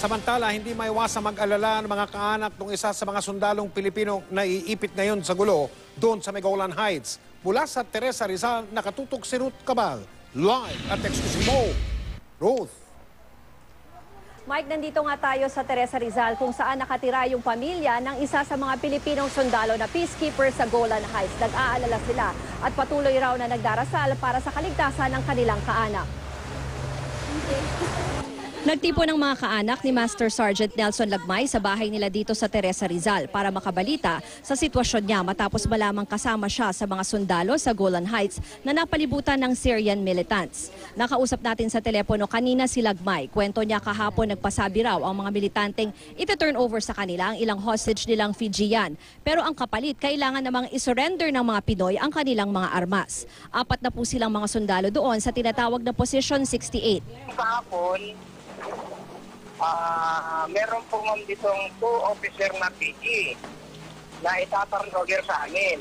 Samantala, hindi maiwasang mag-alala ng mga kaanak ng isa sa mga sundalong Pilipino na iipit ngayon sa gulo doon sa Megolan Heights. Mula sa Teresa Rizal, nakatutok si Ruth Cabal. Live at eksklusibo. Ruth. Mike, nandito nga tayo sa Teresa Rizal kung saan nakatira yung pamilya ng isa sa mga Pilipinong sundalo na peacekeeper sa Golan Heights. Nag-aalala sila at patuloy raw na nagdarasal para sa kaligtasan ng kanilang kaanak. Nagtipo ng mga kaanak ni Master Sergeant Nelson Lagmay sa bahay nila dito sa Teresa Rizal para makabalita sa sitwasyon niya matapos malamang kasama siya sa mga sundalo sa Golan Heights na napalibutan ng Syrian militants. Nakausap natin sa telepono kanina si Lagmay. Kwento niya kahapon nagpasabi raw ang mga militanteng iti-turn over sa kanila ang ilang hostage nilang Fijian. Pero ang kapalit, kailangan namang isurrender ng mga Pinoy ang kanilang mga armas. 4 na po silang mga sundalo doon sa tinatawag na Position 68. Kahapon, meron po ma'am ditong 2 officer na PG na itaturn over sa amin.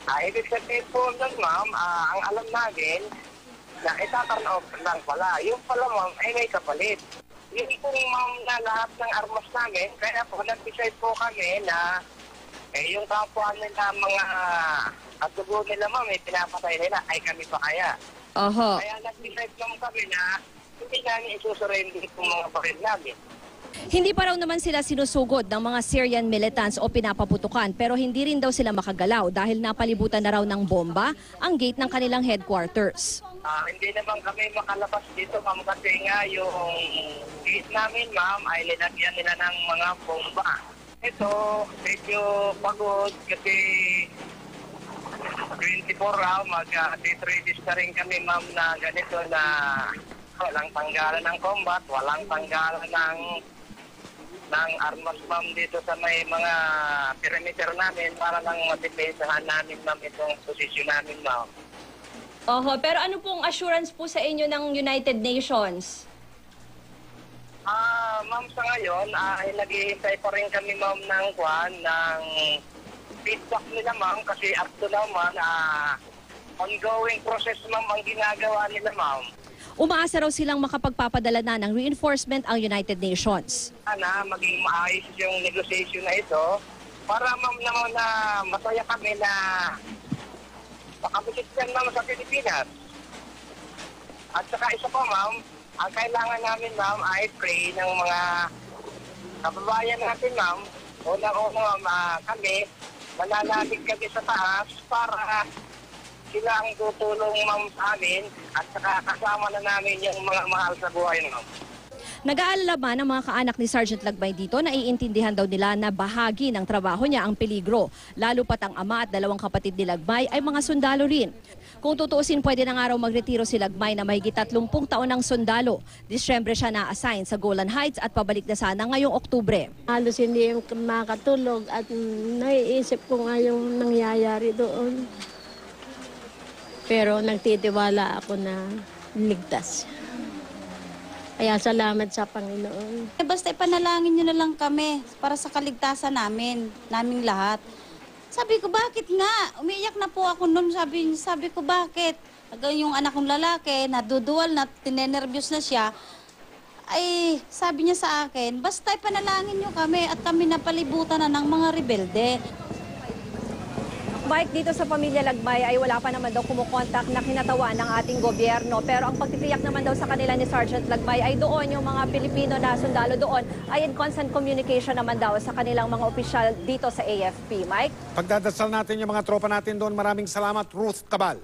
Ibig sabihin po nun ma'am, ang alam namin na itaturn over lang pala. Yung pala ma'am ay may kapalit. Yung po ma'am na lahat ng armas namin, kaya po nag-decide po kami na yung kapwa nila mga katubo nila ma'am, pinapatay nila, ay kami pa kaya. Kaya nag-decide naman kami na hindi namin isusurrender itong mga baril namin. Hindi pa raw naman sila sinusugod ng mga Syrian militants o pinapaputukan pero hindi rin daw sila makagalaw dahil napalibutan na raw ng bomba ang gate ng kanilang headquarters. Hindi naman kami makalabas dito ma'am kasi nga yung gate namin ma'am ay linagyan nila ng mga bomba. Ito, medyo pagod kasi 24 raw mag-register rin kami ma'am na ganito na walang tanggalan ng combat, walang tanggalan ng armas ma'am dito sa may mga perimeter namin para lang madepensahan namin ma'am itong posisyon namin ma'am. Pero ano pong assurance po sa inyo ng United Nations? Ma'am sa ngayon, naghihintay pa rin kami ma'am ng feedback nila ma'am kasi up to now ma'am, ongoing process ma'am ang ginagawa nila ma'am. Umaasa raw silang makapagpapadala na ng reinforcement ang United Nations. Sana maging maayos yung negotiation na ito para ma'am naman na masaya kami na makabisit yan ma'am sa Pilipinas. At saka isa pa ma'am, ang kailangan namin ma'am ay pray ng mga kababayan natin ma'am. Unang-una kami, mananabig kami sa taas para sila ang tutulong ma'am sa amin at saka kasama na namin yung mga mahal sa buhay ma'am. Nag-aalala ba ng mga kaanak ni Sergeant Lagmay dito na iintindihan daw nila na bahagi ng trabaho niya ang peligro. Lalo pat ang ama at 2 kapatid ni Lagmay ay mga sundalo rin. Kung tutuusin, pwede na nga raw magretiro si Lagmay na mahigit 30 taon ng sundalo. Disyembre siya na-assign sa Golan Heights at pabalik na sana ngayong Oktubre. Halos hindi makatulog at naiisip ko nga yung nangyayari doon. Pero nagtitiwala ako na ligtas. Kaya salamat sa Panginoon. Basta ipanalangin nyo na lang kami para sa kaligtasan naming lahat. Sabi ko, bakit nga? Umiiyak na po ako noon. Sabi ko, bakit? Yung anak kong lalaki, naduduwal na, tinenervyos na siya. Ay, sabi niya sa akin, basta ipanalangin nyo kami at kami napalibutan na ng mga rebelde. Mike, dito sa pamilya Lagmay ay wala pa naman daw kumukontak na kinatawan ng ating gobyerno. Pero ang pagtitiyak naman daw sa kanila ni Sergeant Lagmay ay doon yung mga Pilipino na sundalo doon ay in constant communication naman daw sa kanilang mga opisyal dito sa AFP. Mike? Pagdadasal natin yung mga tropa natin doon. Maraming salamat, Ruth Cabal.